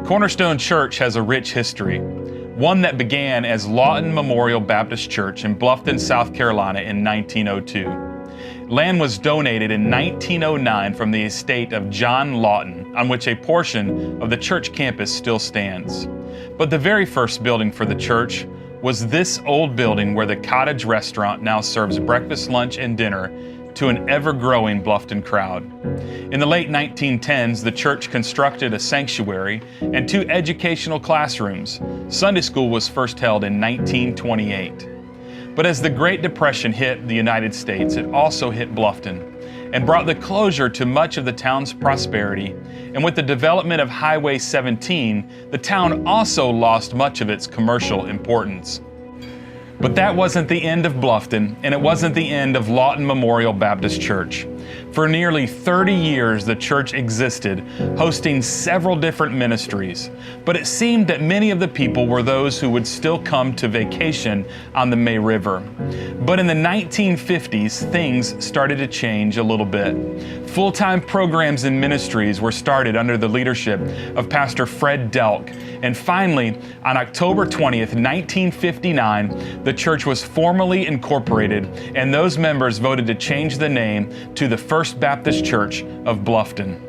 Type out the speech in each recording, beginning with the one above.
Cornerstone Church has a rich history, one that began as Lawton Memorial Baptist Church in Bluffton, South Carolina in 1902. Land was donated in 1909 from the estate of John Lawton, on which a portion of the church campus still stands. But the very first building for the church was this old building where the cottage restaurant now serves breakfast, lunch, and dinner to an ever-growing Bluffton crowd. In the late 1910s, the church constructed a sanctuary and 2 educational classrooms. Sunday school was first held in 1928. But as the Great Depression hit the United States, it also hit Bluffton and brought the closure to much of the town's prosperity. And with the development of Highway 17, the town also lost much of its commercial importance. But that wasn't the end of Bluffton, and it wasn't the end of Lawton Memorial Baptist Church. For nearly 30 years, the church existed, hosting several different ministries. But it seemed that many of the people were those who would still come to vacation on the May River. But in the 1950s, things started to change a little bit. Full-time programs and ministries were started under the leadership of Pastor Fred Delk. And finally, on October 20th, 1959, the church was formally incorporated, and those members voted to change the name to the First Baptist Church of Bluffton.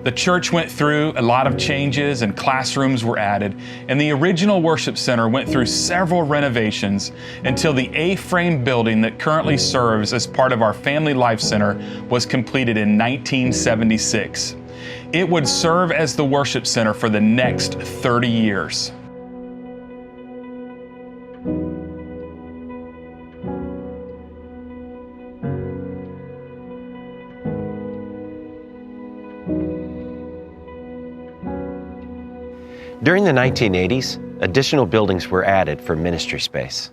The church went through a lot of changes and classrooms were added, and the original worship center went through several renovations until the A-frame building that currently serves as part of our Family Life Center was completed in 1976. It would serve as the worship center for the next 30 years. During the 1980s, additional buildings were added for ministry space.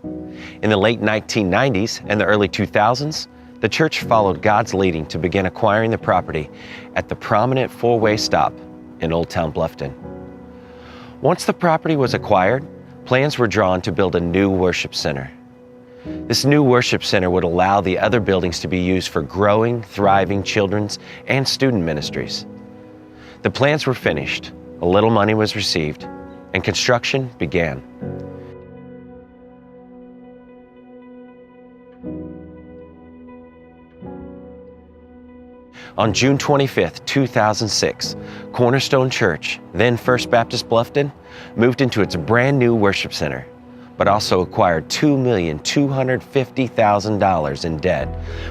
In the late 1990s and the early 2000s, the church followed God's leading to begin acquiring the property at the prominent 4-way stop in Old Town Bluffton. Once the property was acquired, plans were drawn to build a new worship center. This new worship center would allow the other buildings to be used for growing, thriving children's and student ministries. The plans were finished, a little money was received, and construction began. On June 25, 2006, Cornerstone Church, then First Baptist Bluffton, moved into its brand new worship center, but also acquired $2,250,000 in debt,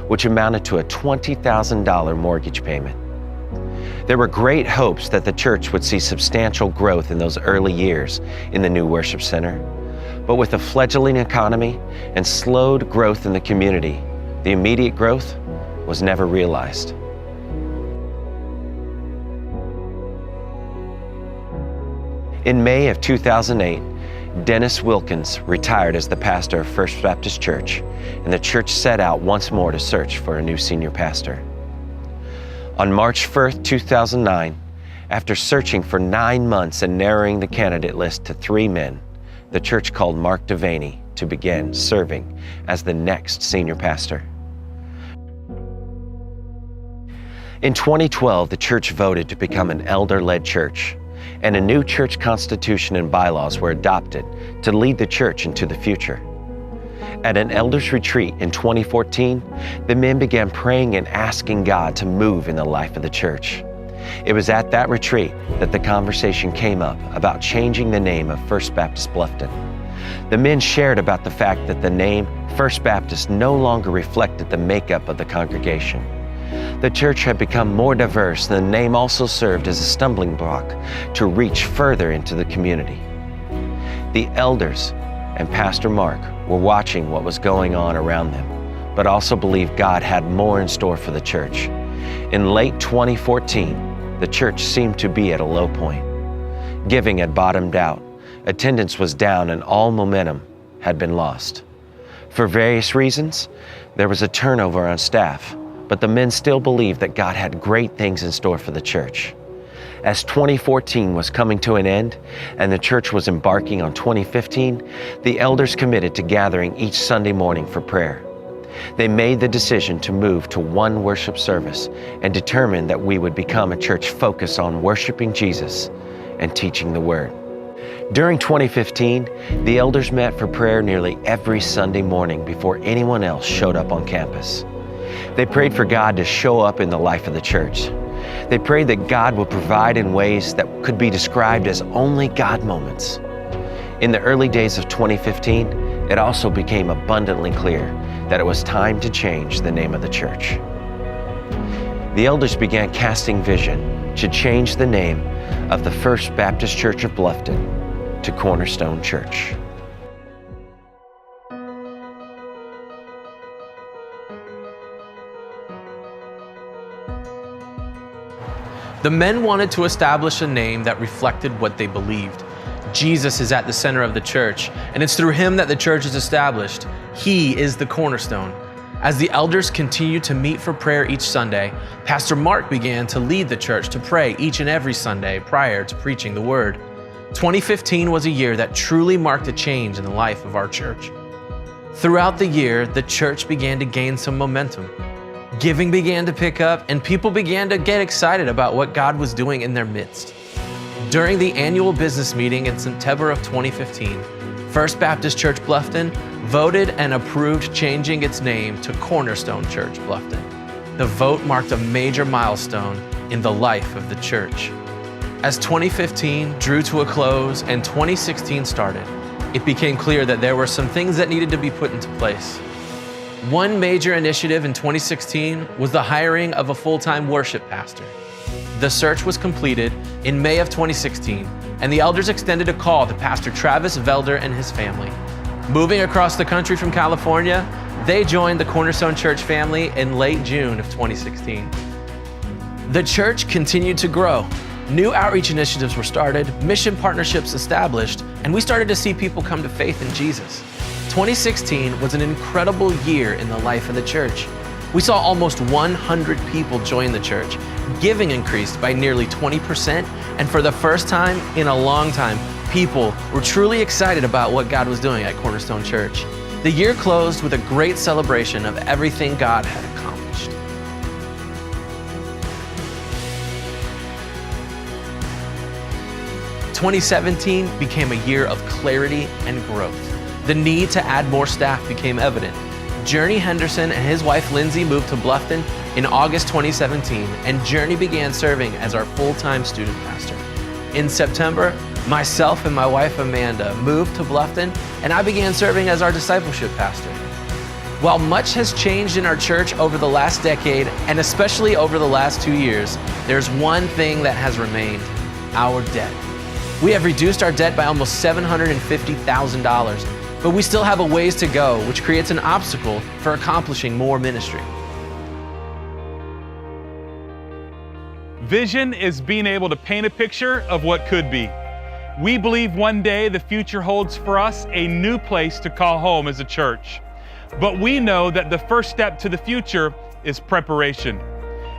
which amounted to a $20,000 mortgage payment. There were great hopes that the church would see substantial growth in those early years in the new worship center, but with a fledgling economy and slowed growth in the community, the immediate growth was never realized. In May of 2008, Dennis Wilkins retired as the pastor of First Baptist Church, and the church set out once more to search for a new senior pastor. On March 1st, 2009, after searching for 9 months and narrowing the candidate list to 3 men, the church called Mark Devaney to begin serving as the next senior pastor. In 2012, the church voted to become an elder-led church, and a new church constitution and bylaws were adopted to lead the church into the future. At an elders retreat in 2014, the men began praying and asking God to move in the life of the church. It was at that retreat that the conversation came up about changing the name of First Baptist Bluffton. The men shared about the fact that the name First Baptist no longer reflected the makeup of the congregation. The church had become more diverse, and the name also served as a stumbling block to reach further into the community. The elders and Pastor Mark were watching what was going on around them, but also believed God had more in store for the church. In late 2014, the church seemed to be at a low point. Giving had bottomed out, attendance was down, and all momentum had been lost. For various reasons, there was a turnover on staff, but the men still believed that God had great things in store for the church. As 2014 was coming to an end and the church was embarking on 2015, the elders committed to gathering each Sunday morning for prayer. They made the decision to move to one worship service and determined that we would become a church focused on worshiping Jesus and teaching the Word. During 2015, the elders met for prayer nearly every Sunday morning before anyone else showed up on campus. They prayed for God to show up in the life of the church. They prayed that God would provide in ways that could be described as only God moments. In the early days of 2015, it also became abundantly clear that it was time to change the name of the church. The elders began casting vision to change the name of the First Baptist Church of Bluffton to Cornerstone Church. The men wanted to establish a name that reflected what they believed. Jesus is at the center of the church, and it's through him that the church is established. He is the cornerstone. As the elders continued to meet for prayer each Sunday, Pastor Mark began to lead the church to pray each and every Sunday prior to preaching the word. 2015 was a year that truly marked a change in the life of our church. Throughout the year, the church began to gain some momentum. Giving began to pick up, and people began to get excited about what God was doing in their midst. During the annual business meeting in September of 2015, First Baptist Church Bluffton voted and approved changing its name to Cornerstone Church Bluffton. The vote marked a major milestone in the life of the church. As 2015 drew to a close and 2016 started, it became clear that there were some things that needed to be put into place. One major initiative in 2016 was the hiring of a full-time worship pastor. The search was completed in May of 2016, and the elders extended a call to Pastor Travis Velder and his family. Moving across the country from California, they joined the Cornerstone Church family in late June of 2016. The church continued to grow. New outreach initiatives were started, mission partnerships established, and we started to see people come to faith in Jesus. 2016 was an incredible year in the life of the church. We saw almost 100 people join the church. Giving increased by nearly 20%, and for the first time in a long time, people were truly excited about what God was doing at Cornerstone Church. The year closed with a great celebration of everything God had accomplished. "2017 became a year of clarity and growth. The need to add more staff became evident. Journey Henderson and his wife Lindsay moved to Bluffton in August 2017, and Journey began serving as our full-time student pastor. In September, myself and my wife Amanda moved to Bluffton, and I began serving as our discipleship pastor. While much has changed in our church over the last decade, and especially over the last 2 years, there's one thing that has remained: our debt. We have reduced our debt by almost $750,000, but we still have a ways to go, which creates an obstacle for accomplishing more ministry. Vision is being able to paint a picture of what could be. We believe one day the future holds for us a new place to call home as a church. But we know that the first step to the future is preparation.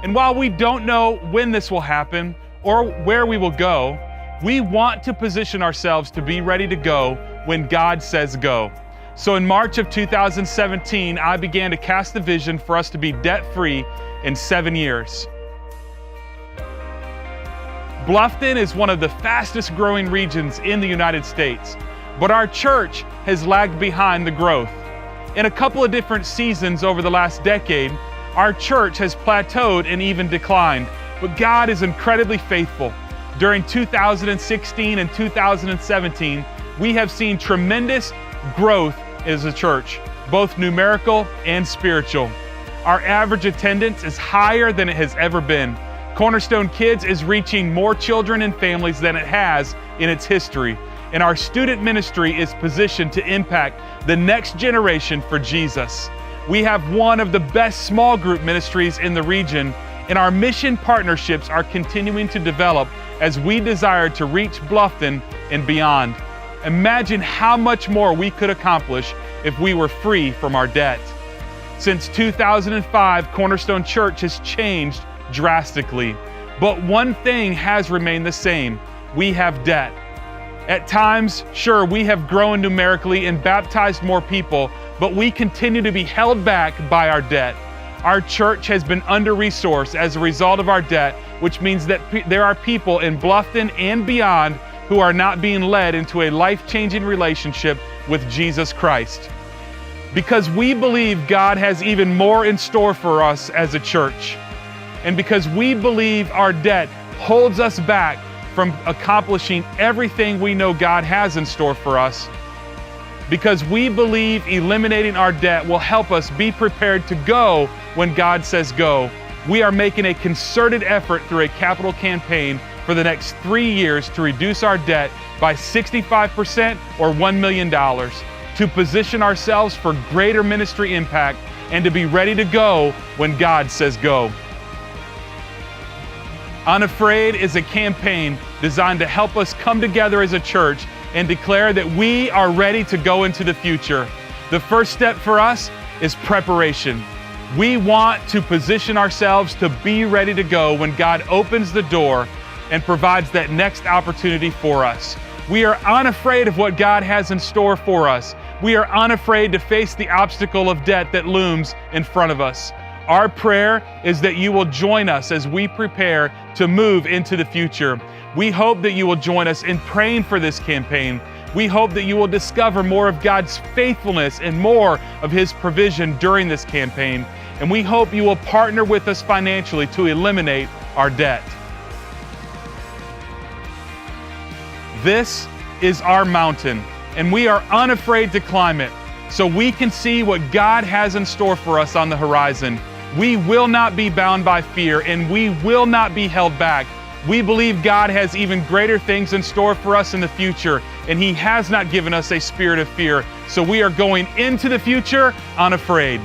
And while we don't know when this will happen or where we will go, we want to position ourselves to be ready to go when God says go. So in March of 2017, I began to cast the vision for us to be debt-free in 7 years. Bluffton is one of the fastest growing regions in the United States, but our church has lagged behind the growth. In a couple of different seasons over the last decade, our church has plateaued and even declined, but God is incredibly faithful. During 2016 and 2017, we have seen tremendous growth as a church, both numerical and spiritual. Our average attendance is higher than it has ever been. Cornerstone Kids is reaching more children and families than it has in its history, and our student ministry is positioned to impact the next generation for Jesus. We have one of the best small group ministries in the region, and our mission partnerships are continuing to develop as we desire to reach Bluffton and beyond. Imagine how much more we could accomplish if we were free from our debt. Since 2005, Cornerstone Church has changed drastically, but one thing has remained the same: we have debt. At times, sure, we have grown numerically and baptized more people, but we continue to be held back by our debt. Our church has been under-resourced as a result of our debt, which means that there are people in Bluffton and beyond who are not being led into a life-changing relationship with Jesus Christ. Because we believe God has even more in store for us as a church, and because we believe our debt holds us back from accomplishing everything we know God has in store for us, because we believe eliminating our debt will help us be prepared to go when God says go, we are making a concerted effort through a capital campaign for the next 3 years to reduce our debt by 65% or $1 million, to position ourselves for greater ministry impact and to be ready to go when God says go. Unafraid is a campaign designed to help us come together as a church and declare that we are ready to go into the future. The first step for us is preparation. We want to position ourselves to be ready to go when God opens the door and provides that next opportunity for us. We are unafraid of what God has in store for us. We are unafraid to face the obstacle of debt that looms in front of us. Our prayer is that you will join us as we prepare to move into the future. We hope that you will join us in praying for this campaign. We hope that you will discover more of God's faithfulness and more of His provision during this campaign. And we hope you will partner with us financially to eliminate our debt. This is our mountain, and we are unafraid to climb it so we can see what God has in store for us on the horizon. We will not be bound by fear, and we will not be held back. We believe God has even greater things in store for us in the future, and He has not given us a spirit of fear. So we are going into the future unafraid.